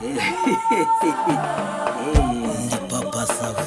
Ndi papa Sava.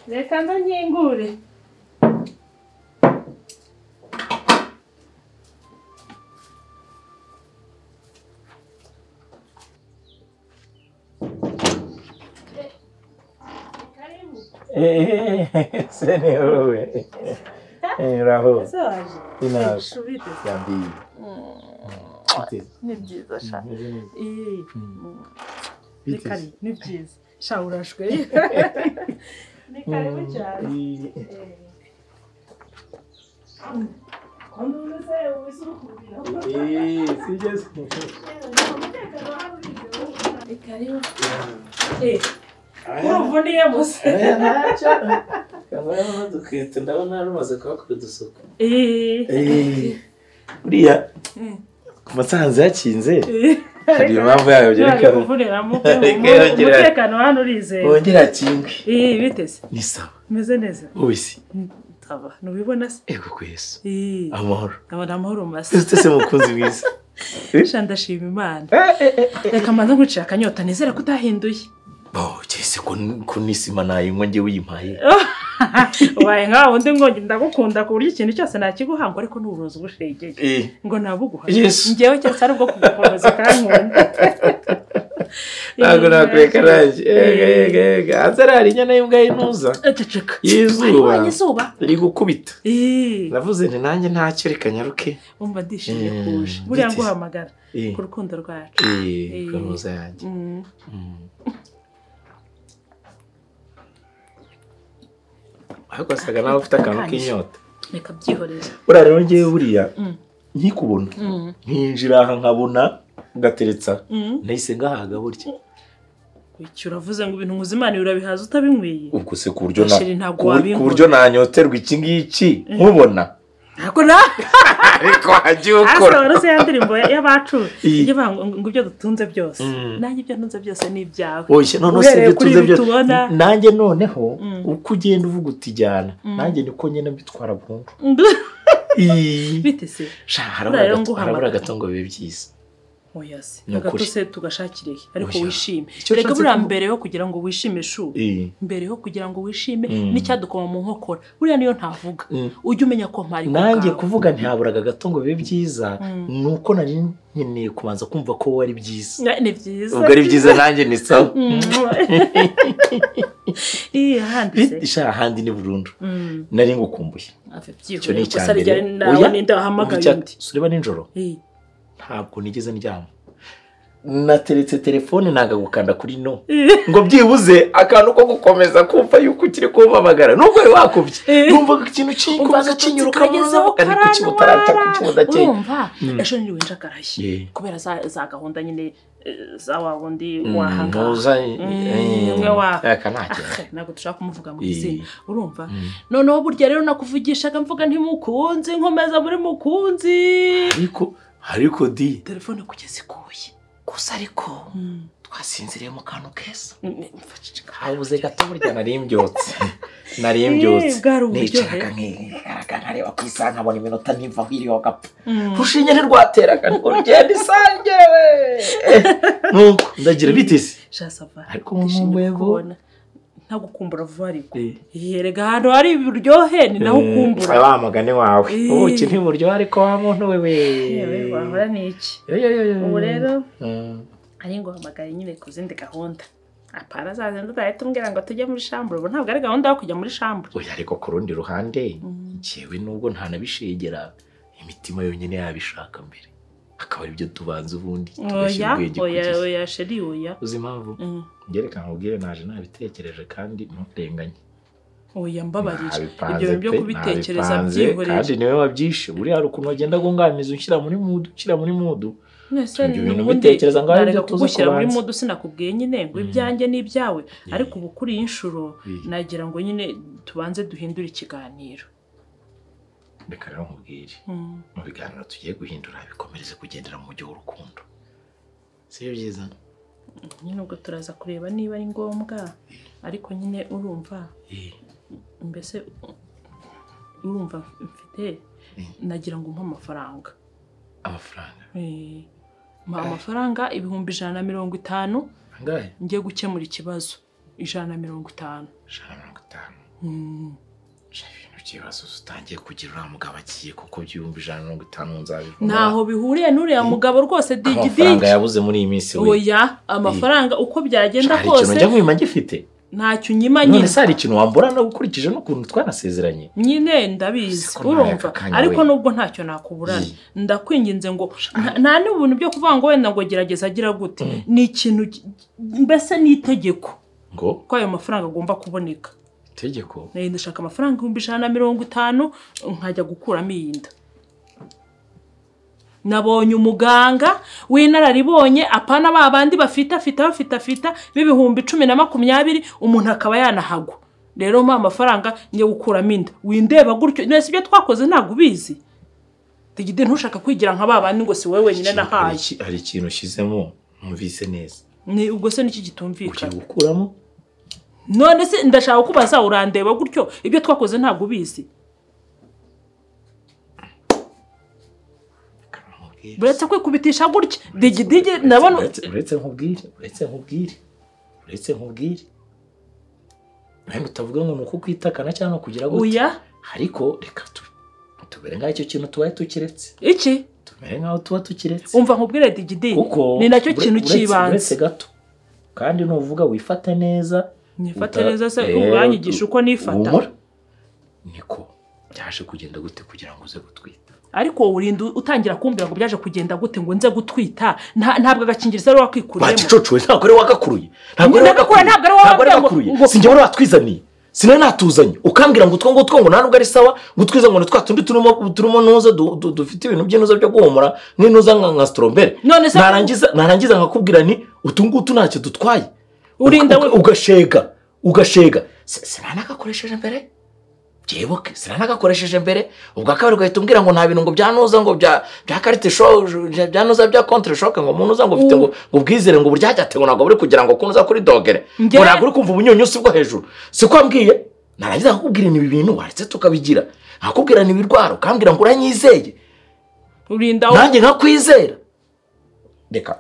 Reka ndo nkingure. Senhor. Raho. Ina. Shubite. Yambi. Ni byiza sha. Nikari, ni byiza. Sha urashwe. Ni karibu cyane. Quando você Sijas. Ni karibu. Uruvuniye musa. Kamera dukete ndabona rumaze kwakora dusuka. Uriya. Kumasanze yakinze. Hari impamvu yayo byerekana. Kuvuniramo umutekano hano urize. Wongera kinge. Bitese. Ni sawa. Meze neza. Ubisi. Taba, nubibona se? Ego kwese. Amahoro. Amahoro masa. Ese mukunzi wiza. Ndashima Imana. Reka manza ngucira akanyota nizera ko utahinduye. Cyese ko nisima nayinywa nge wiyimpaye. Waye nkaho ndi ngo ndagukunda ku buryo ikintu cyose nakiguhanga ariko n'uburozi bushegeye. Ngo nabuguha. Ngewe cyose ari bwo kugukomeza kankunda. Ntabwo nakureka naje. Azarari inyana y'imbwa y'intuza. Ceceka. Yizuba. Iri gukubita. Navuze nti nanjye ntacyo reka nyaruke. Umva ndishimye kuje. Buriya nguhamagara ku rukundo rwacu. Kunoza yanjye. Ariko saga nawe ufite akantu k'inyota. Reka byihoreza. Uriya rero ngewe buriya nkikubona. Nkinjira aha nkabona gateretsa. Nahise ngahaga burya. Icyo uravuze ngo ibintu nkuzimana urabihaza utabinyweye. Ubwo se ku buryo nanyoterwa iki ngiki nkubona. Nako na ariko hagiye ukora. Asa ya ndirimbo y'abacu ije ngo ibyo dutunze byose. Nanjye ibyo ntunze byose ni ibyawe. Oye none se ibyo tunze byose. Nanjye noneho uko ugenda uvuga utijyana. Nanjye niko nyene mbitwara burundu. Bite se? Harabura gatongo bibe byiza. Oya se. Nagatose tugashakire ariko wishime. Rega buriya mbere yo kugira ngo wishime shu. Mbere yo kugira ngo wishime n'icyadukoma mu nkokora. Buriya niyo ntavuga. Ujye umenya ko mpari ko. Nanjye kuvuga ntihaburaga gatongo bibe byiza nuko nari nkeneye kubanza kumva ko wari byiza. Ni byiza. Ubwo ari byiza nanjye ni sawa. Handi se. Handi ni burundu. Nari ngukumbuye. Cyo ni cyambere. Nawe nindahamagaye undi. Sureba ninjoro. Ntabwo nigeze ndyama. Nateretse telefone naga gukanda kuri no. Ngo byibuze akantu ko gukomeza kumva yuko ukiri kumpamagara. Nubwo ari wakubye. Numva ikintu cyikubaza kinyuruka muzo ariko kibutaraca kukimudakeye. Urumva ejo ni winja karashye. Kubera za gahunda nyine za wabundi wahanga. Muza akanake. Nago dushaka kumuvuga mu izina. Urumva? Noneho burya rero nakuvugishaga mvuga ntimukunzi nkomeza muri mukunzi. Ariko di telefone kugeze ikuye. Gusa ariko twasinziriye mu kantu keza. Habuze gato burya narimbyotse. Nicaga nkareba ku isaha nkabona iminota ntiva hiriyo gapfa. Rushinge ntirwateraga ngo rugende isangewe. Nuko ndagira bitise. Ariko nkumbuye kubona. Ntagukumbura vuba ariko. Yerega hano hari ibiryohe ni naho ukumbura. Wa magane wawe. Ubuki ntimuryohe ariko wa muntu wewe. Yewe wahora niki. Ubu rero ari ngo hamagaye nyine kuzindi gahunda. Apara zaze ndahita tumbwira ngo tujye muri chambre. Ubu ntabwo ari gahunda yo kujya muri chambre. Oya ariko ku rundi ruhande jewe nubwo ntanabishegera imitima yonyine yabishaka mbere. akaba ari byo tubanza ubundi oya sheri oya uzi impamvu ngerekana nkubwire naje nabitekereje kandi nturenganye oya mbabarije ibyo byo kubitekereza byihoreye kandi niwe wabyishe buri hari ukuntu wagenda gungamiza ushyira muri mudu ibintu bitekereza ngo ari byo tuzushyira muri mudu sinakubwiye nyine ngo ibyanjye n'ibyawe ariko ubu kuri inshuro nagira ngo nyine tubanze duhindure ikiganiro reka rero nkubwire mu biganiro tugiye guhindura bikomereze kugendera mu mujyi w'urukundo si byiza nyine ubwo turaza kureba niba ari ngombwa ariko nyine urumva mbese urumva mfite nagira ngo umpe amafaranga amafaranga ibihumbi 150 angahe ngiye gukemura ikibazo 150 ikibazo utangiye kugira uriya mugabo agiye kuko by'ibihumbi 150 nzabibona ntaho bihuriye n'uriya mugabo rwose digidigi amafaranga yabuze muri iyi minsi oya amafaranga uko byagenda kose ikintu njya nkwima ngifite ntacyo nyima nyine none se hari ikintu wambura no gukurikije n'ukuntu twanasezeranye nyine ndabizi urumva ariko nubwo ntacyo nakuburana ndakwinginze ngo nta n'ubuntu byo kuvuga ngo wenda ngo gerageza agira gute ni ikintu mbese ni itegeko ngo ko ayo mafaranga agomba kuboneka itegeko ndashaka amafaranga 150 nkajya gukuramo iyinda nabonye umuganga w'inararibonye apana babandi bafita b'ibihumbi 10 umuntu akaba yanahagwa rero mpa amafaranga ngiye gukuramo inda windeba gutyo nese ibyo twakoze ntago ubizi digide ntushaka kwigira nka babandi ngo si wewe wenyine nahaye hari ikintu ushizemo numvise neza ni ubwo se niki gitumvikana ugiye gukuramo none se ndashaka kubaza urandeba gutyo ibyo twakoze ntago ubizi buretse kwikubitisha gutya digidigi nabona uretse nkubwire ntabwo utavuga ngo nuko kwitakana cyangwa kugira gute oya ariko reka tubere ngaho icyo kintu tubaye tukiretse iki tubere ngaho tuba tukiretse umva nkubwire digidigi ni nacyo kintu kibanze uretse gato kandi nuvuga wifata neza nifate neza se ubanyigisha uko nifata niko byaje kugenda gute kugira ngo uze gutwita ariko urinda utangira kumbira ngo byaje kugenda gute ngo nze gutwita ntabwo agakingirizo ari wakwikuriye bacicocuwe ntabwo ari wagakuruye ntabwo ari wagakuruye sinjye wari watwizaniye sine natuzanye ukambwira ngo utwo ngo ntabwo ari sawa gutwiza ngo twa tundi turimo nuza dufite ibintu by'intuza byo guhumura nk'intuza nka strawberry narangiza nkakubwira ni utungutu ntacyo dutwaye urinda ugashega sinanagakoresheje mbere byebuke sinanagakoresheje mbere ubwo akabari ugahita umbwira ngo nta bintu ngo byanuza ngo bya karite show byanuza bya contre shock ngo umuntu uza ngo ufite ngo ubwizere ngo buryajyate ngo ntabwo buri kugira ngo kunuza kuri dogere ngo ntabwo uri kumva ubunyunyusi bwo hejuru siko ambwiye narangiza nkakubwira ni ibintu waretse tukabigira nkakubwira ni ibirwara ukambwira ngo uranyizeye urinda nanjye nkakwizera reka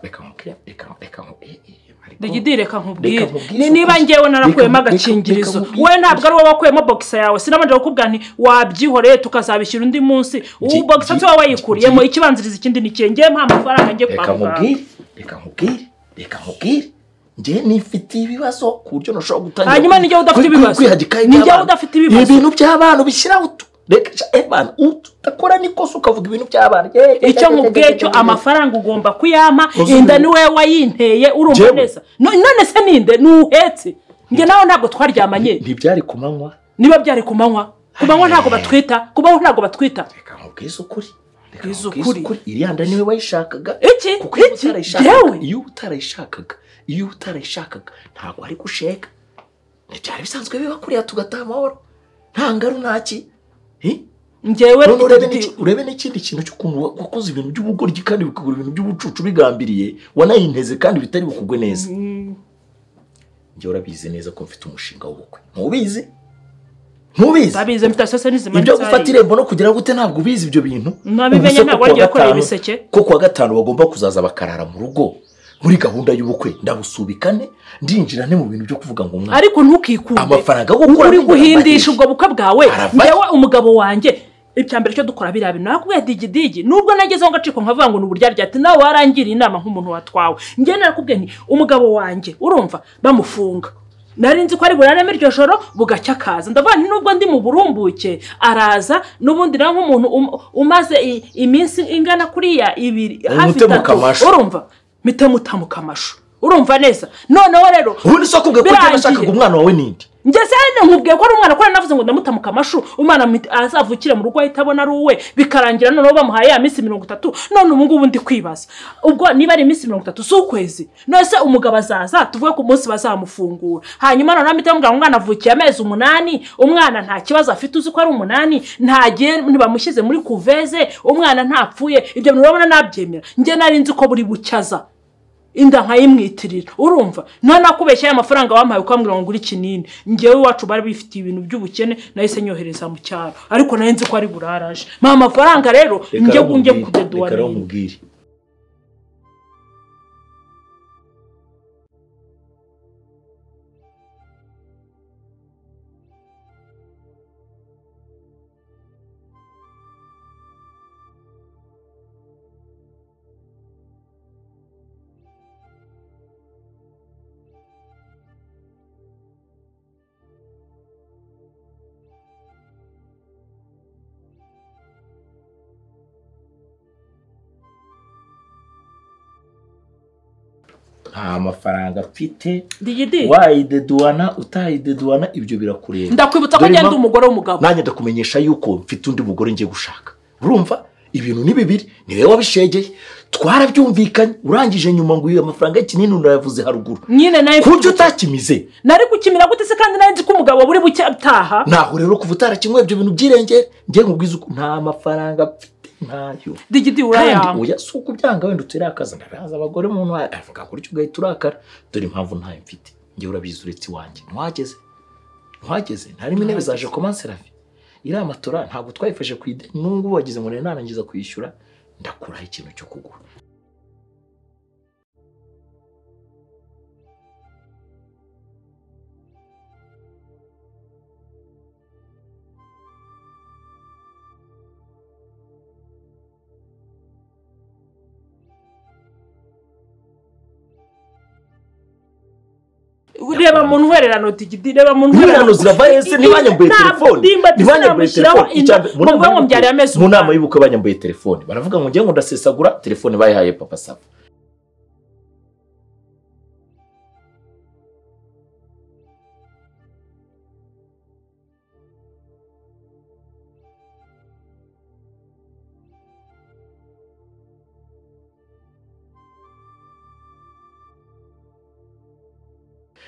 digidire nkubwire niba ngewe narakuyemo agakingirizo we ntabwo ari wowe wakuyemo box yawe sinabanje kukubwira nti wabyihoreye tukazabishyira undi munsi ubu box cyo wayikuriyemo ikibanziriza ikindi nikenge mpa amafaranga ngiye kwa reka nkubwire ngiye nifite ibibazo ku buryo nashobora gutangira hanyuma nijye udafite ibibazo nijye udafite ibibazo ibintu by'abantu bishyiraho reka ebana utakora nikoso ukavuga ibintu by'abana icyo nkubwiye cyo amafaranga ugomba kuyama inda ni wewe wayinteye urumva neza none se ninde nuhetse nge nawe ntabwo twaryamanye ntibyari kumanywa niba byari kumanywa ntabwo batwita ntabwo batwita reka nkubwize ukuri iriya nda niwe wayishakaga iki iyo utarayishakaga ntabwo ari gusheka ntibyari bisanzwe biba kuriya tugataha amahoro nta ngaru ntaki ngewe urebe n'ikindi kintu cy'ukuntu wakoze ibintu by'ubugoryi kandi bikagura ibintu by'ubucucu bigambiriye wanayinteze kandi bitari bukugwe neza ngewe urabizi neza ko mfite umushinga w'ubukwe ntubizi babize mtasese nizima ibyo gufata irembo no kugira gute ntabwo ubizi ibyo bintu nabimenye ntabwo agiye gukora ibiseke ko kuwa gatanu bagomba kuzaza bakarara mu rugo muri gahunda y'ubukwe ndabusubikane ndinjirane mu bintu byo kuvuga ngo umwana ariko ntukikunde amafaranga yo gukora uri guhindisha ubwo bukwe bwawe ngewe umugabo wanjye icyambere cyo dukora biriya bintu nakubwiye digidigi nubwo nagezeho ngaciko nkavuga ngo n'uburyarya ati nawe warangira inama nk'umuntu watwawe nge narakubwiye nti umugabo wanjye urumva bamufunga nari nzi ko ari burareme iryo joro bugacya akaza ndavuga nti nubwo ndi mu burumbuke araza n'ubundi naho nk'umuntu umaze iminsi ingana kuriya 2 hafi 3 urumva mite mutamuka amashu urumva neza noneho rero ubundi so kubwe ko cyashakaga umwana wawe nindi ngeze nkubwiye ko ari umwana ko navuze ngo ndamutamuka amashu umwana azavukira mu rugo itabona ari uwe bikarangira noneho bamuhaye ya minsi 30 none ubu ngubu ndi kwibaza ubwo niba ari minsi 30 z'ukwezi nose umugabo azaza tuvuge ku munsi bazamufungura hanyuma none amite mbwa umwana avukiye amezi 8 umwana nta kibazo afite uzi ko ari 8 ntagiye ntibamushyize muri kuveze umwana ntapfuye ibyo murabona nabyemera nge nari nzi ko buri bucyaza inda nkayimwitirira urumva none akubeshya amafaranga wampaye ukambwira ngo nguri kinini ngewe wacu bari bifitiye ibintu by'ubukene nahise nyohereza mu cyaro ariko nayo nzi ko ari buraraje mama amafaranga rero nge kudeduwa amafaranga mfite wayideduwana utayideduwana ibyo birakureba ndakwibutsa ko ngenda umugore w'umugabo nanjye ndakumenyesha yuko mfite undi mugore ngiye gushaka urumva ibintu ni bibiri niwe wabishegeye twarabyumvikanye urangije nyuma ngo uyu amafaranga y'kinini urayavuze haruguru nyine nayo kuki utakimize nari gukimira gute se kandi nari nzi ko umugabo buri bucyataha naho rero kuva utarakimwe ibyo bintu byirengera ngiye nkubwiza uko nta mafaranga mfite ntayo digidi urayanga oya suko byanga wenda utirakaza ndabaza abagore umuntu avuga kuri cyo gahita urakara dore impamvu ntayo mfite ngiye urabizi uretse wanjye ntwageze ntarimo intebe zaje komanserafi iriya matora ntabwo twayifashe ku ideni n'ubwo wagize ngo narangiza kwishyura ndakuraho ikintu cyo kugura ureba mu ntwererano digidi reba mu ntwererano ziravaye se ntibanyambuye telefone mu nama y'ubukwe banyambuye telefone baravuga ngo ngiye ngo ndasesagura telefone bayihaye papa Sava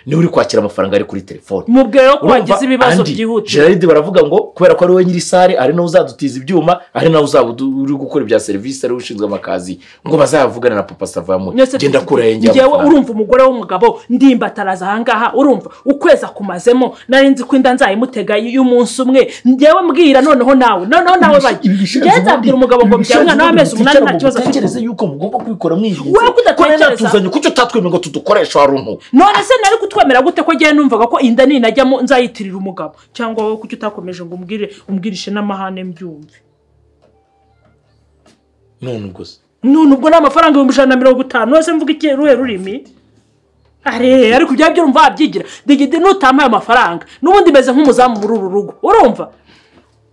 ni uri kwakira amafaranga ari kuri telefone mubwero ko wagize ibibazo byihute Gerard baravuga ngo kubera ko ari we nyiri sare ari nawe uzadutiza ibyuma ari nawe uri gukora ibya service ari ushinzwe amakazi ngo bazavugana na papa Sava mu genda kurenge yewe urumva umugore w'umugabo ndimba taraza hangaha urumva ukweza kumazemo nari nzi ko inda nzayimutega y'umunsi umwe ngewe mbwira noneho nawe baje ngeza abwira umugabo ngo byamwana n'amezi 8 nta kibazo atekereza yuko mugomba kwikora mwiyizi ko natuzanye kucyo tatweme ngo tudukoresha waruntu none se nari twemera gute ko giye numvaga ko inda ninajyamo nzayitirira umugabo cyangwa wowe kuki utakomeje ngo umbwirishe n'amahane mbyumve none ubwo n'amafaranga 150 nose mvuga iki ruhe rurimi ariko byabyo urumva abyigira digidi nutamaye amafaranga nubundi meze nk'umuzamu muri uru rugo urumva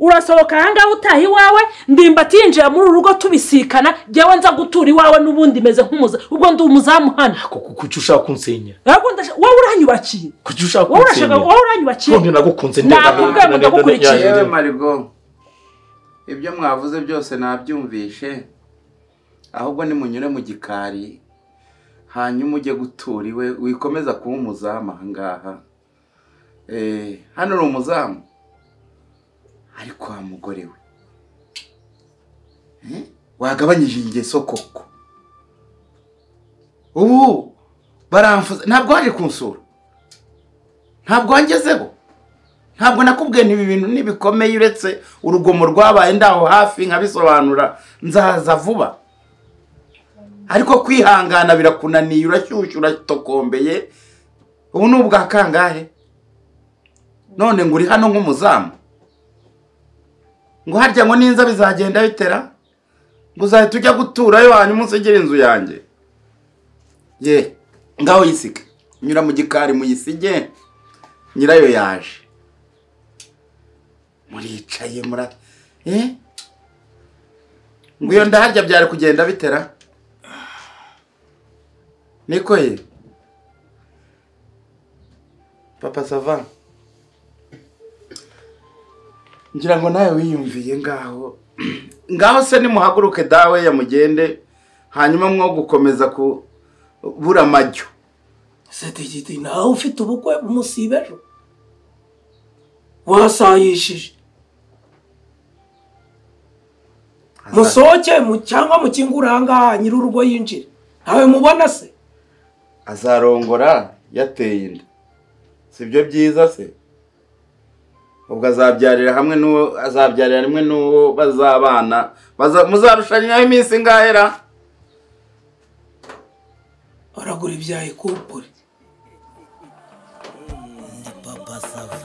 urasohoka hanga utahi wawe ndimba tinjira muri urugo tubisikana jewe nza gutura iwawe nubundi meze nk'umuza ubwo ndi umuzamu hano kuki ushaka kunsenya wowe uranyubakiye kuki ushaka kunsenya wowe uranyubakiye none nagukunze ndagukurikiye Marigo ibyo mwavuze byose nabyumvishe ahubwo ni munyure mu gikari hanyuma ujye gutura iwe wikomeza kuba umuzamu ngaha hano uri umuzamu ariko wa mugore we wagabanyije ingeso koko ubu baramfuza ntabwo waje kunsura ntabwo wangezeho ntabwo nakubwiye nibi bintu nibikomeye uretse urugomo rwabaye ndaho hafi nkabisobanura nzaza vuba ariko kwihangana birakunaniye urashyushye uratokombeye ubu nubwa kangahe none nguri hano nk'umuzamu ngo harya ngo ninza bizagenda bitera ngo uzahita ujya guturayo hanyuma usigire inzu yanjye ngaho yisige nyura mu gikari muyisige nyirayo yaje muricaye ngo iyo ndaharya byari kugenda bitera niko ye papa sava ngira ngo nawe wiyumviye ngaho se nimuhaguruke dawe yamugende hanyuma mwo gukomeza kubura amajyo setigiti nawe ufite ubukwe umusibejo wasayishije musoke cyangwa mukinguranga nyirurugo yinjira nawe mubona se azarongora yateye inda sibyo byiza se ubwo azabyarira rimwe n'uwo bazabana muzarushanya iminsi ngahera aragura ibyaye kupure Ndi Papa Sava.